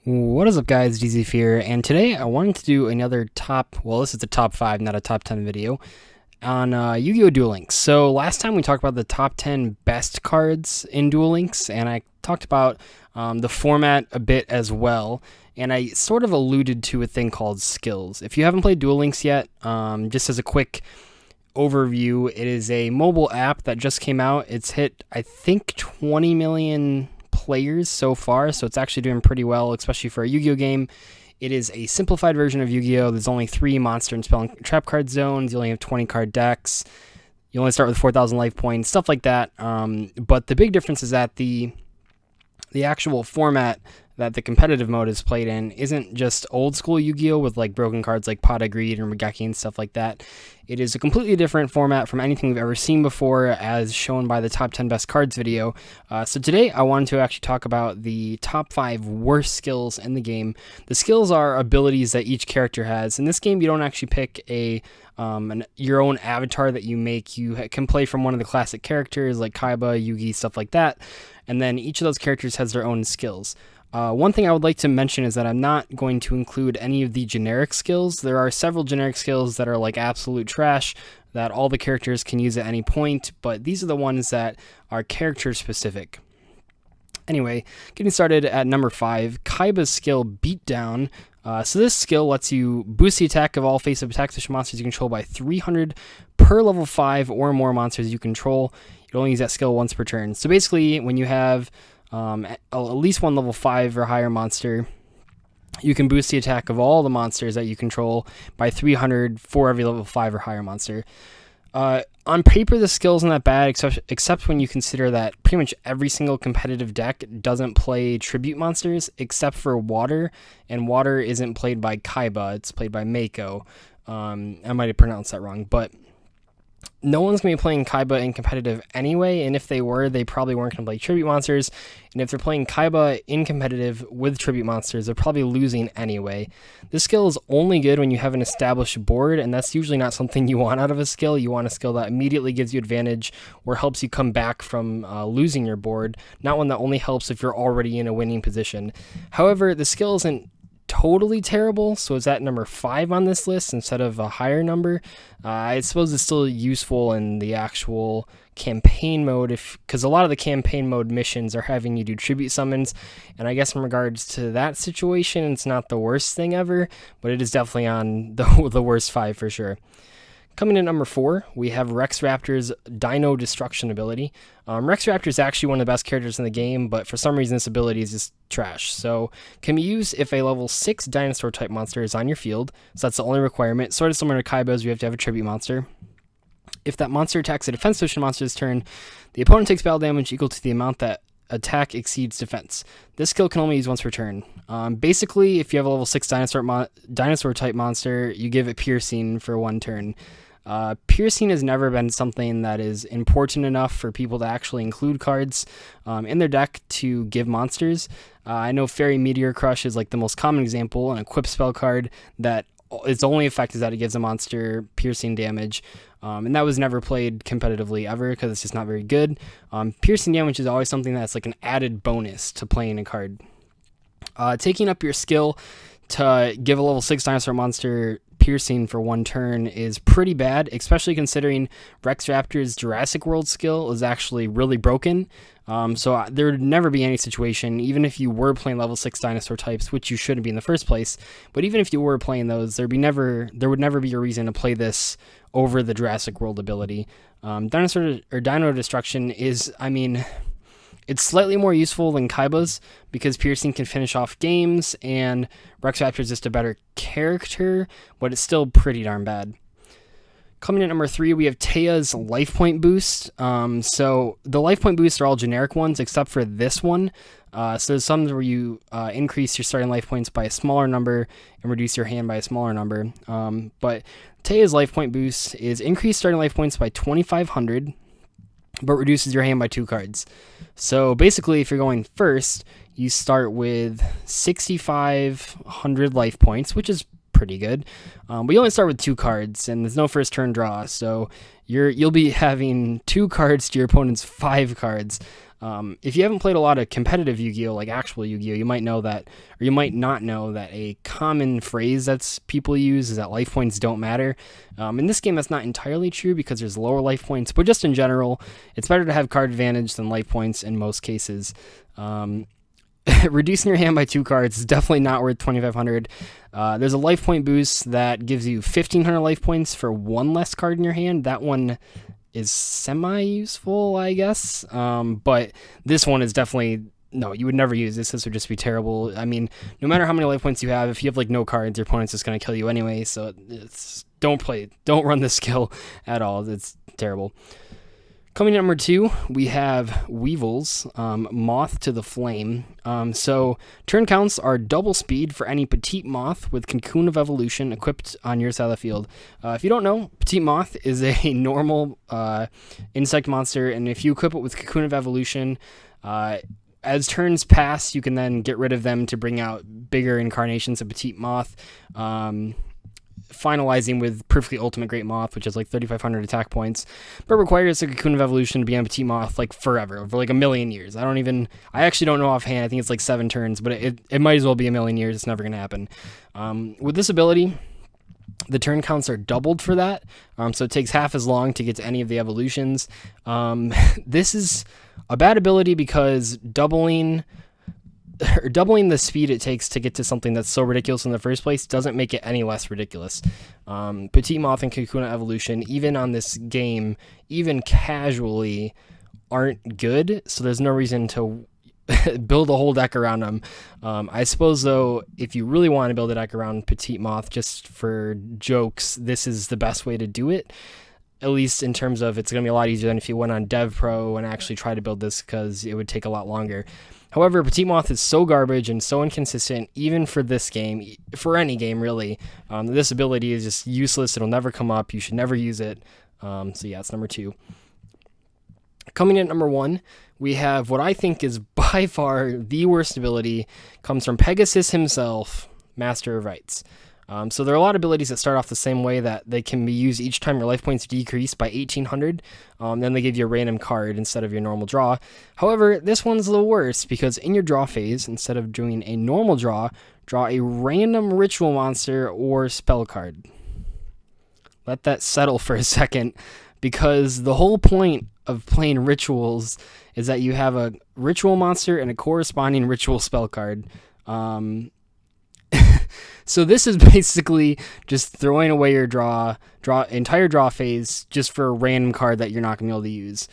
What is up, guys? DZ here, and today I wanted to do another this is a top 5, not a top 10 video, on Yu-Gi-Oh! Duel Links. So last time we talked about the top 10 best cards in Duel Links, and I talked about the format a bit as well, and I sort of alluded to a thing called skills. If you haven't played Duel Links yet, just as a quick overview, it is a mobile app that just came out. It's hit, I think, 20 million players so far, so it's actually doing pretty well, especially for a Yu-Gi-Oh game. It is a simplified version of Yu-Gi-Oh. There's only 3 monster and spell and trap card zones. You only have 20 card decks. You only start with 4,000 life points, stuff like that. But the big difference is that the actual format that the competitive mode is played in isn't just old school Yu-Gi-Oh with like broken cards like Pot of Greed and Regeki and stuff like that. It is a completely different format from anything we've ever seen before, as shown by the top 10 best cards video. So today I wanted to actually talk about the top 5 worst skills in the game. The skills are abilities that each character has. In this game, you don't actually pick your own avatar that you make. You can play from one of the classic characters like Kaiba, Yugi, stuff like that. And then each of those characters has their own skills. One thing I would like to mention is that I'm not going to include any of the generic skills. There are several generic skills that are like absolute trash that all the characters can use at any point, but these are the ones that are character specific. Anyway, getting started at number 5, Kaiba's skill Beatdown. So this skill lets you boost the attack of all face-up attack special monsters you control by 300 per level 5 or more monsters you control. You can only use that skill once per turn. So basically, when you have at least one level 5 or higher monster, you can boost the attack of all the monsters that you control by 300 for every level 5 or higher monster. On paper, the skill isn't that bad, except when you consider that pretty much every single competitive deck doesn't play tribute monsters except for Water, and Water isn't played by Kaiba, it's played by Mako. I might have pronounced that wrong, but no one's going to be playing Kaiba in competitive anyway, and if they were, they probably weren't going to play tribute monsters, and if they're playing Kaiba in competitive with tribute monsters, they're probably losing anyway. This skill is only good when you have an established board, and that's usually not something you want out of a skill. You want a skill that immediately gives you advantage or helps you come back from losing your board, not one that only helps if you're already in a winning position. However, the skill isn't totally terrible, so it's at number 5 on this list instead of a higher number. I suppose it's still useful in the actual campaign mode, because a lot of the campaign mode missions are having you do tribute summons, and I guess in regards to that situation, it's not the worst thing ever, but it is definitely on the worst 5 for sure. Coming in at number 4, we have Rex Raptor's Dino Destruction ability. Rex Raptor is actually one of the best characters in the game, but for some reason this ability is just trash. So, can be used if a level 6 dinosaur type monster is on your field, so that's the only requirement. Sort of similar to Kaiba's, you have to have a tribute monster. If that monster attacks a defense position monster's turn, the opponent takes battle damage equal to the amount that attack exceeds defense. This skill can only use once per turn. Basically, if you have a level 6 dinosaur type monster, you give it piercing for 1 turn. Piercing has never been something that is important enough for people to actually include cards in their deck to give monsters. I know Fairy Meteor Crush is like the most common example, an equip spell card that its only effect is that it gives a monster piercing damage, and that was never played competitively ever because it's just not very good. Piercing damage is always something that's like an added bonus to playing a card. Taking up your skill to give a level 6 dinosaur monster piercing for 1 turn is pretty bad, especially considering Rex Raptor's Jurassic World skill is actually really broken. So there would never be any situation, even if you were playing level 6 dinosaur types, which you shouldn't be in the first place, but even if you were playing those, there would never be a reason to play this over the Jurassic World ability. Dino Destruction is, it's slightly more useful than Kaiba's because piercing can finish off games, and Rex Raptor is just a better character, but it's still pretty darn bad. Coming in at number 3, we have Tayas life point boost. So the life point boosts are all generic ones except for this one. So there's some where you increase your starting life points by a smaller number and reduce your hand by a smaller number. But Tayas life point boost is increase starting life points by 2,500, but reduces your hand by 2 cards. So basically, if you're going first, you start with 6,500 life points, which is pretty good. But you only start with 2 cards, and there's no first turn draw, so you'll be having 2 cards to your opponent's 5 cards. If you haven't played a lot of competitive Yu-Gi-Oh, like actual Yu-Gi-Oh, you might know that, or you might not know that a common phrase that's people use is that life points don't matter. In this game, that's not entirely true because there's lower life points, but just in general, it's better to have card advantage than life points in most cases. Reducing your hand by 2 cards is definitely not worth 2,500. There's a life point boost that gives you 1,500 life points for 1 less card in your hand. That one is semi-useful, I guess. But this one is definitely, no, you would never use this. This would just be terrible. I mean, no matter how many life points you have, if you have like no cards, your opponent's just going to kill you anyway. So don't run this skill at all. It's terrible. Coming in at number 2, we have Weevils, Moth to the Flame. So turn counts are double speed for any Petite Moth with Cocoon of Evolution equipped on your side of the field. If you don't know, Petite Moth is a normal insect monster, and if you equip it with Cocoon of Evolution, as turns pass, you can then get rid of them to bring out bigger incarnations of Petite Moth. Finalizing with Perfectly Ultimate Great Moth, which is like 3,500 attack points, but requires a Cocoon of Evolution to be on Petite Moth like forever, for like a million years. I actually don't know offhand. I think it's like 7 turns, but it might as well be a million years. It's never going to happen. With this ability, the turn counts are doubled for that, so it takes half as long to get to any of the evolutions. This is a bad ability because doubling the speed it takes to get to something that's so ridiculous in the first place doesn't make it any less ridiculous. Petite Moth and Cocoon of Evolution, even on this game, even casually, aren't good, so there's no reason to build a whole deck around them. I suppose, though, if you really want to build a deck around Petite Moth just for jokes, this is the best way to do it. At least in terms of it's going to be a lot easier than if you went on Dev Pro and actually tried to build this, because it would take a lot longer. However, Petite Moth is so garbage and so inconsistent, even for this game, for any game really. This ability is just useless. It'll never come up. You should never use it. So yeah, it's number 2. Coming in at number 1, we have what I think is by far the worst ability. Comes from Pegasus himself, Master of Rites. So there are a lot of abilities that start off the same way, that they can be used each time your life points decrease by 1,800. Then they give you a random card instead of your normal draw. However, this one's the worst because in your draw phase, instead of doing a normal draw a random ritual monster or spell card. Let that settle for a second, because the whole point of playing rituals is that you have a ritual monster and a corresponding ritual spell card. So this is basically just throwing away your entire draw phase just for a random card that you're not going to be able to use.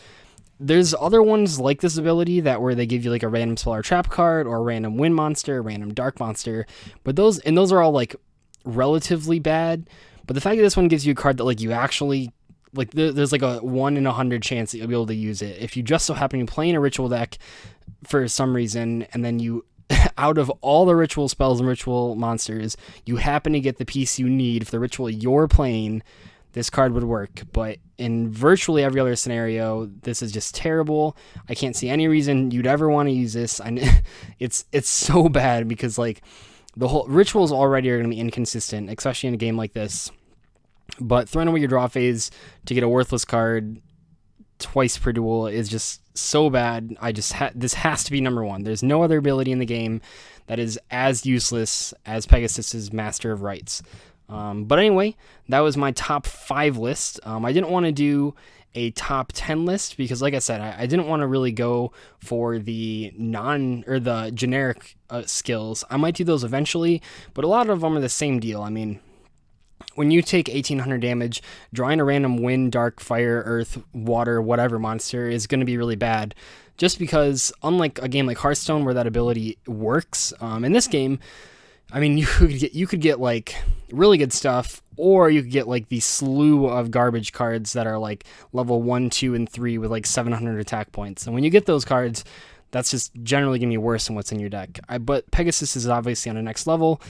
There's other ones like this ability where they give you like a random spell or trap card, or a random wind monster, a random dark monster, but those are all like relatively bad. But the fact that this one gives you a card that like you actually like, there's like a 1 in 100 chance that you'll be able to use it if you just so happen to be playing a ritual deck for some reason, and then you out of all the ritual spells and ritual monsters, you happen to get the piece you need for the ritual you're playing, this card would work. But in virtually every other scenario, this is just terrible. I can't see any reason you'd ever want to use this. It's so bad because like the whole rituals already are going to be inconsistent, especially in a game like this. But throwing away your draw phase to get a worthless card twice per duel is just so bad. This has to be number 1. There's no other ability in the game that is as useless as Pegasus's Master of Rites. But anyway, that was my top 5 list. I didn't want to do a top 10 list because, like I said, I didn't want to really go for the the generic skills. I might do those eventually, but a lot of them are the same deal. I mean, when you take 1,800 damage, drawing a random wind, dark, fire, earth, water, whatever monster is going to be really bad. Just because, unlike a game like Hearthstone where that ability works, in this game, I mean, you could get like really good stuff, or you could get like the slew of garbage cards that are like level 1, 2, and 3 with like 700 attack points. And when you get those cards, that's just generally going to be worse than what's in your deck. But Pegasus is obviously on the next level.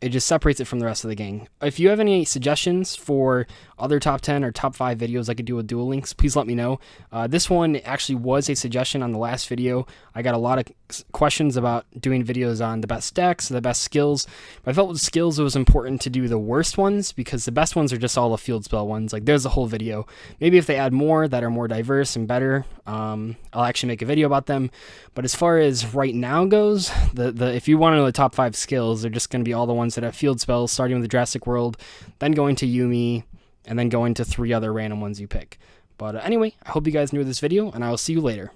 It just separates it from the rest of the gang. If you have any suggestions for other top 10 or top 5 videos I could do with Duel Links, please let me know. This one actually was a suggestion on the last video. I got a lot of questions about doing videos on the best decks, the best skills. But I felt with skills it was important to do the worst ones, because the best ones are just all the field spell ones. Like, there's a whole video. Maybe if they add more that are more diverse and better, I'll actually make a video about them. But as far as right now goes, if you want to know the top 5 skills, they're just going to be all the ones that have field spells, starting with the Jurassic World, then going to Yumi, and then going to 3 other random ones you pick. But anyway, I hope you guys enjoyed this video, and I will see you later.